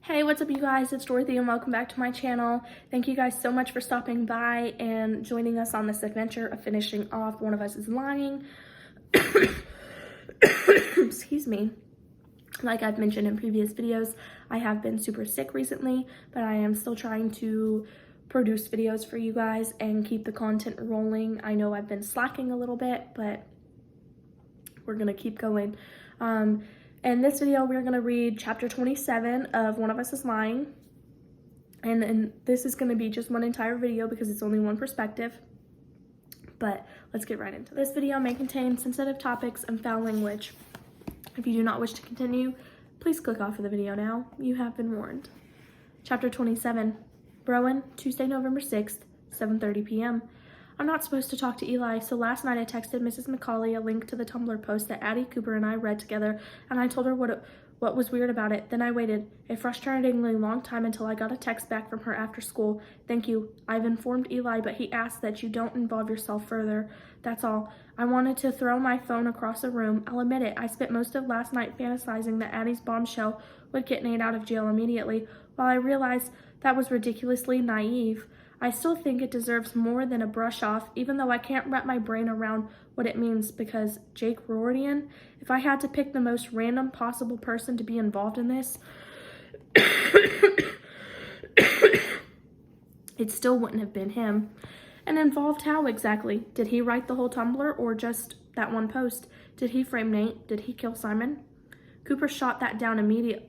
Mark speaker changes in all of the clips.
Speaker 1: Hey, what's up you guys? It's Dorothy and welcome back to my channel. Thank you guys so much for stopping by and joining us on this adventure of finishing off One of Us is Lying. Excuse me. Like I've mentioned in previous videos, I have been super sick recently, but I am still trying to produce videos for you guys and keep the content rolling. I know I've been slacking a little bit, but we're gonna keep going. In this video, we're going to read chapter 27 of One of Us is Lying. And this is going to be just one entire video because it's only one perspective. But let's get right into it. This video may contain sensitive topics and foul language. If you do not wish to continue, please click off of the video now. You have been warned. Chapter 27. Browen, Tuesday, November 6th, 7:30 p.m. I'm not supposed to talk to Eli, so last night I texted Mrs. McCauley a link to the Tumblr post that Addie, Cooper, and I read together, and I told her what was weird about it. Then I waited a frustratingly long time until I got a text back from her after school. Thank you. I've informed Eli, but he asked that you don't involve yourself further. That's all. I wanted to throw my phone across the room. I'll admit it, I spent most of last night fantasizing that Addie's bombshell would get Nate out of jail immediately, while I realized that was ridiculously naive. I still think it deserves more than a brush off, even though I can't wrap my brain around what it means, because Jake Rorian, if I had to pick the most random possible person to be involved in this, it still wouldn't have been him. And involved how exactly? Did he write the whole Tumblr or just that one post? Did he frame Nate? Did he kill Simon? Cooper shot that down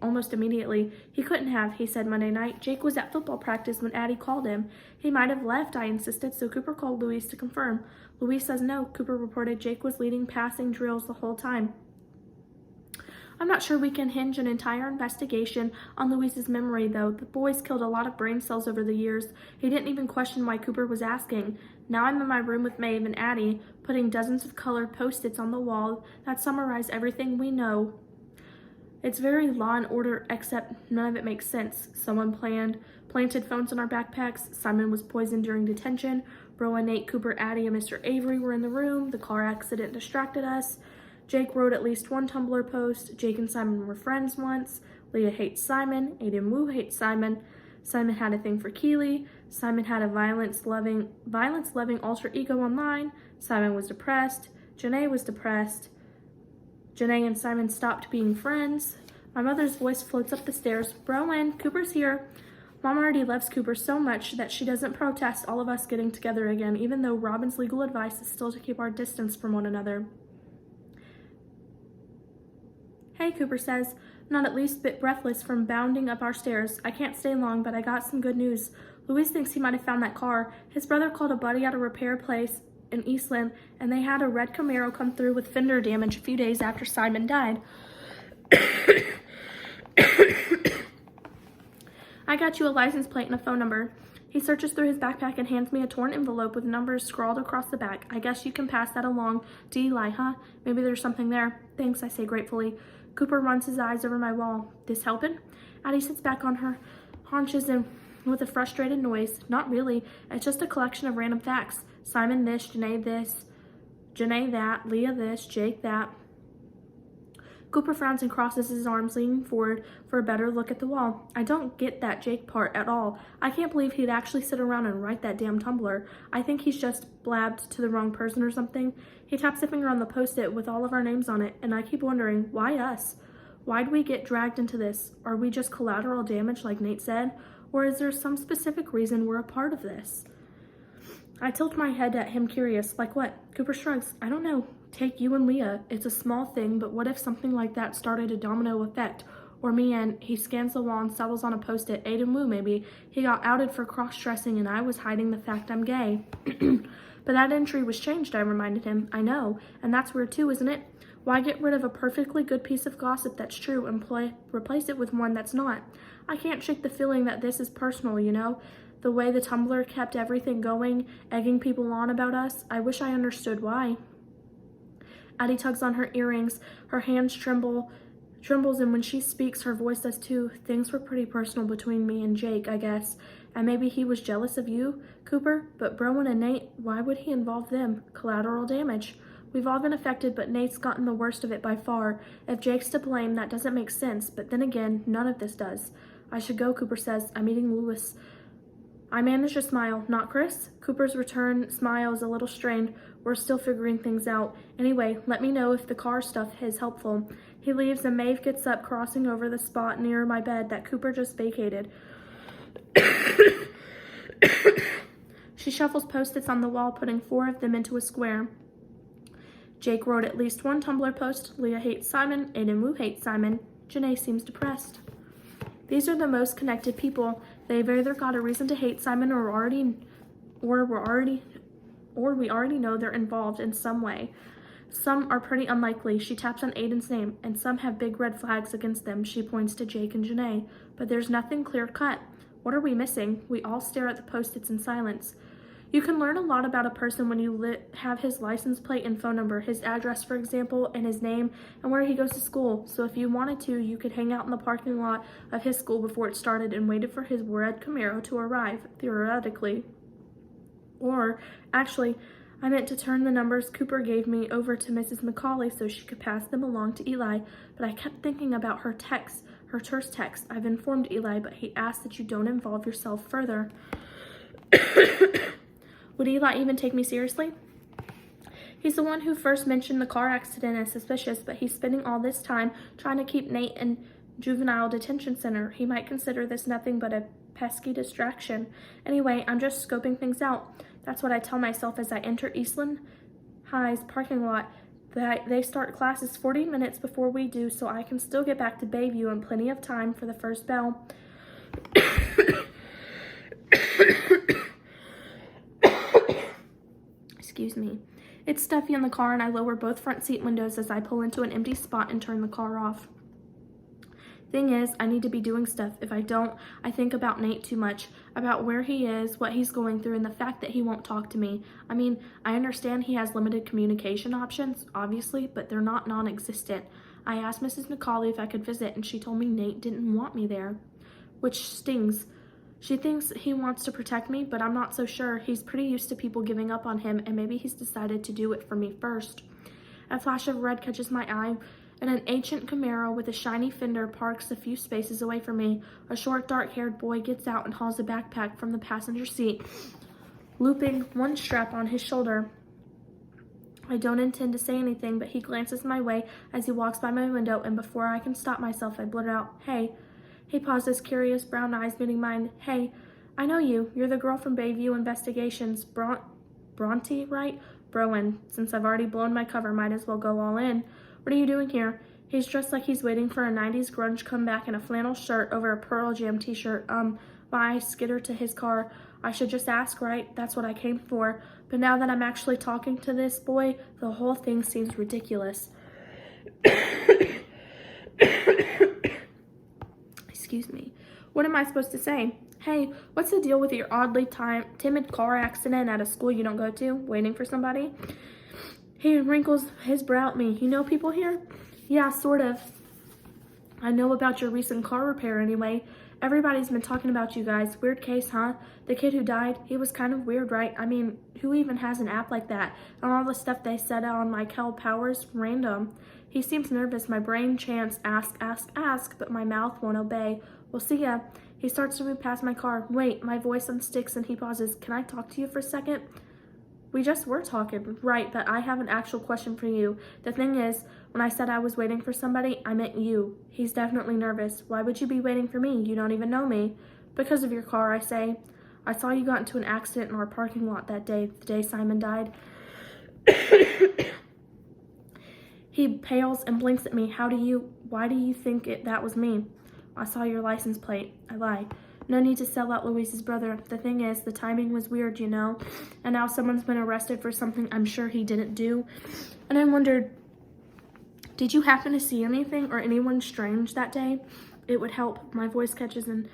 Speaker 1: almost immediately. He couldn't have, he said Monday night. Jake was at football practice when Addie called him. He might have left, I insisted, so Cooper called Louise to confirm. Louise says no. Cooper reported Jake was leading passing drills the whole time. I'm not sure we can hinge an entire investigation on Louise's memory, though. The boys killed a lot of brain cells over the years. He didn't even question why Cooper was asking. Now I'm in my room with Maeve and Addie, putting dozens of colored Post-its on the wall that summarize everything we know. It's very law and order, except none of it makes sense. Someone planted phones in our backpacks. Simon was poisoned during detention. Browen, Nate, Cooper, Addie, and Mr. Avery were in the room. The car accident distracted us. Jake wrote at least one Tumblr post. Jake and Simon were friends once. Leah hates Simon. Aiden Wu hates Simon. Simon had a thing for Keeley. Simon had a violence-loving alter ego online. Simon was depressed. Janae was depressed. Janae and Simon stopped being friends. My mother's voice floats up the stairs. Browen, Cooper's here. Mom already loves Cooper so much that she doesn't protest all of us getting together again, even though Robin's legal advice is still to keep our distance from one another. Hey, Cooper says, not at least a bit breathless from bounding up our stairs. I can't stay long, but I got some good news. Louis thinks he might have found that car. His brother called a buddy at a repair place in Eastland, and they had a red Camaro come through with fender damage a few days after Simon died. I got you a license plate and a phone number. He searches through his backpack and hands me a torn envelope with numbers scrawled across the back. I guess you can pass that along to Eli, huh? Maybe there's something there. Thanks, I say gratefully. Cooper runs his eyes over my wall. This helping? Addie sits back on her haunches and with a frustrated noise. Not really. It's just a collection of random facts. Simon this, Janae that, Leah this, Jake that. Cooper frowns and crosses his arms, leaning forward for a better look at the wall. I don't get that Jake part at all. I can't believe he'd actually sit around and write that damn Tumblr. I think he's just blabbed to the wrong person or something. He taps a finger on the Post-it with all of our names on it, and I keep wondering, why us? Why'd we get dragged into this? Are we just collateral damage like Nate said? Or is there some specific reason we're a part of this? I tilt my head at him, curious. Like what? Cooper shrugs. I don't know. Take you and Leah. It's a small thing, but what if something like that started a domino effect? Or me and he scans the wall and settles on a Post-it. Aiden Wu, maybe. He got outed for cross-dressing and I was hiding the fact I'm gay. But that entry was changed, I reminded him. I know. And that's weird too, isn't it? Why get rid of a perfectly good piece of gossip that's true and replace it with one that's not? I can't shake the feeling that this is personal, you know? The way the Tumblr kept everything going, egging people on about us, I wish I understood why. Addie tugs on her earrings. Her hands trembles, and when she speaks, her voice does too. Things were pretty personal between me and Jake, I guess. And maybe he was jealous of you, Cooper? But Browen and Nate, why would he involve them? Collateral damage. We've all been affected, but Nate's gotten the worst of it by far. If Jake's to blame, that doesn't make sense, but then again, none of this does. I should go, Cooper says. I'm meeting Lewis. I manage to smile. Not Chris? Cooper's return smile is a little strained. We're still figuring things out. Anyway, let me know if the car stuff is helpful. He leaves and Maeve gets up, crossing over the spot near my bed that Cooper just vacated. She shuffles Post-its on the wall, putting 4 of them into a square. Jake wrote at least one Tumblr post. Leah hates Simon. Aiden Wu hates Simon. Janae seems depressed. These are the most connected people. They've either got a reason to hate Simon or we already know they're involved in some way. Some are pretty unlikely. She taps on Aiden's name, and some have big red flags against them. She points to Jake and Janae, but there's nothing clear cut. What are we missing? We all stare at the Post-its in silence. You can learn a lot about a person when you have his license plate and phone number, his address, for example, and his name, and where he goes to school. So if you wanted to, you could hang out in the parking lot of his school before it started and waited for his red Camaro to arrive, theoretically. Or, actually, I meant to turn the numbers Cooper gave me over to Mrs. McCauley so she could pass them along to Eli, but I kept thinking about her terse text. I've informed Eli, but he asked that you don't involve yourself further. Would Eli even take me seriously? He's the one who first mentioned the car accident as suspicious, but he's spending all this time trying to keep Nate in juvenile detention center. He might consider this nothing but a pesky distraction. Anyway, I'm just scoping things out. That's what I tell myself as I enter Eastland High's parking lot. They start classes 40 minutes before we do, so I can still get back to Bayview in plenty of time for the first bell. Excuse me. It's stuffy in the car, and I lower both front seat windows as I pull into an empty spot and turn the car off. Thing is, I need to be doing stuff. If I don't, I think about Nate too much, about where he is, what he's going through, and the fact that he won't talk to me. I mean, I understand he has limited communication options, obviously, but they're not non-existent. I asked Mrs. McCauley if I could visit, and she told me Nate didn't want me there, which stings. She thinks he wants to protect me, but I'm not so sure. He's pretty used to people giving up on him, and maybe he's decided to do it for me first. A flash of red catches my eye, and an ancient Camaro with a shiny fender parks a few spaces away from me. A short, dark-haired boy gets out and hauls a backpack from the passenger seat, looping one strap on his shoulder. I don't intend to say anything, but he glances my way as he walks by my window, and before I can stop myself, I blurt out, "Hey." He pauses, curious brown eyes meeting mine. "Hey, I know you. You're the girl from Bayview Investigations. Bronte, right? Browen. Since I've already blown my cover, might as well go all in. What are you doing here?" He's dressed like he's waiting for a 90s grunge comeback in a flannel shirt over a Pearl Jam t-shirt. My eyes skitter to his car. I should just ask, right? That's what I came for. But now that I'm actually talking to this boy, the whole thing seems ridiculous. Excuse me. What am I supposed to say? Hey, what's the deal with your oddly timid car accident at a school you don't go to, waiting for somebody? He wrinkles his brow at me. You know people here? Yeah, sort of. I know about your recent car repair anyway. Everybody's been talking about you guys. Weird case, huh? The kid who died, he was kind of weird, right? I mean, who even has an app like that? And all the stuff they said on Michael Powers, random. He seems nervous. My brain chants, ask, but my mouth won't obey. We'll see ya. He starts to move past my car. Wait, my voice unsticks and he pauses. Can I talk to you for a second? We just were talking, right, but I have an actual question for you. The thing is, when I said I was waiting for somebody, I meant you. He's definitely nervous. Why would you be waiting for me? You don't even know me. Because of your car, I say. I saw you got into an accident in our parking lot that day, the day Simon died. He pales and blinks at me. Why do you think that was me? I saw your license plate. I lie. No need to sell out Louise's brother. The thing is, the timing was weird, you know? And now someone's been arrested for something I'm sure he didn't do. And I wondered, did you happen to see anything or anyone strange that day? It would help. My voice catches and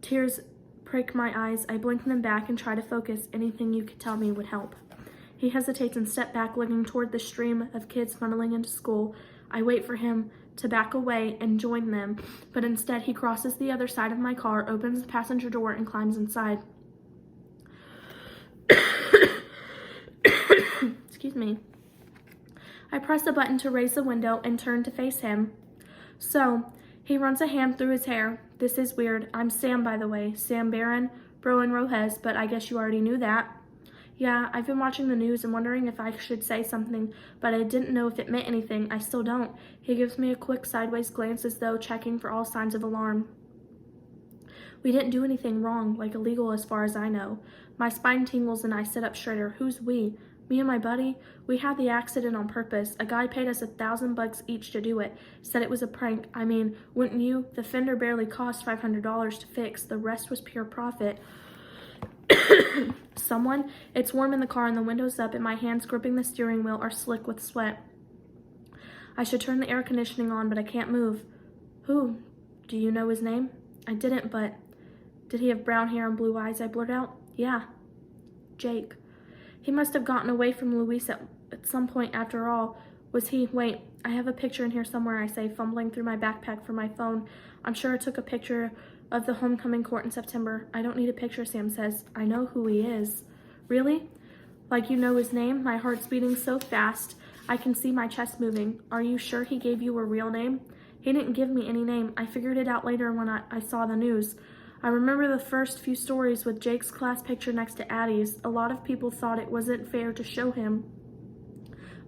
Speaker 1: tears prick my eyes. I blink them back and try to focus. Anything you could tell me would help. He hesitates and steps back, looking toward the stream of kids funneling into school. I wait for him to back away and join them, but instead he crosses the other side of my car, opens the passenger door, and climbs inside. Excuse me. I press a button to raise the window and turn to face him. So, he runs a hand through his hair. This is weird. I'm Sam, by the way. Sam Barron, Broen Rojes, but I guess you already knew that. Yeah, I've been watching the news and wondering if I should say something, but I didn't know if it meant anything. I still don't. He gives me a quick sideways glance as though checking for all signs of alarm. We didn't do anything wrong, like illegal as far as I know. My spine tingles and I sit up straighter. Who's we? Me and my buddy? We had the accident on purpose. A guy paid us $1,000 each to do it. Said it was a prank. I mean, wouldn't you? The fender barely cost $500 to fix. The rest was pure profit. Someone? It's warm in the car and the window's up and my hands gripping the steering wheel are slick with sweat. I should turn the air conditioning on, but I can't move. Who? Do you know his name? I didn't, but... Did he have brown hair and blue eyes? I blurt out. Yeah. Jake. He must have gotten away from Luis at some point after all. Was he? Wait, I have a picture in here somewhere, I say, fumbling through my backpack for my phone. I'm sure I took a picture of the homecoming court in September. I don't need a picture, Sam says. I know who he is. Really? Like you know his name? My heart's beating so fast, I can see my chest moving. Are you sure he gave you a real name? He didn't give me any name. I figured it out later when I saw the news. I remember the first few stories with Jake's class picture next to Addie's. A lot of people thought it wasn't fair to show him,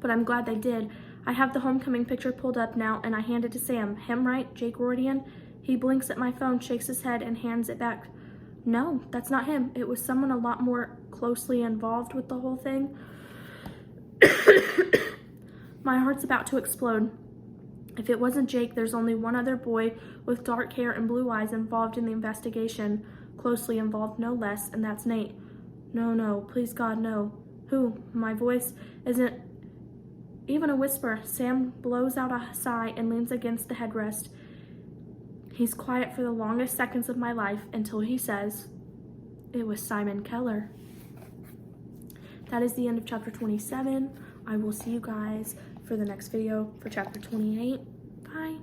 Speaker 1: but I'm glad they did. I have the homecoming picture pulled up now, and I hand it to Sam. Him, right? Jake Rordian? He blinks at my phone, shakes his head, and hands it back. No, that's not him. It was someone a lot more closely involved with the whole thing. My heart's about to explode. If it wasn't Jake, there's only one other boy with dark hair and blue eyes involved in the investigation. Closely involved, no less, and that's Nate. No, please God, no. Who? My voice isn't even a whisper. Sam blows out a sigh and leans against the headrest. He's quiet for the longest seconds of my life until he says, it was Simon Keller. That is the end of chapter 27. I will see you guys for the next video for chapter 28. Bye.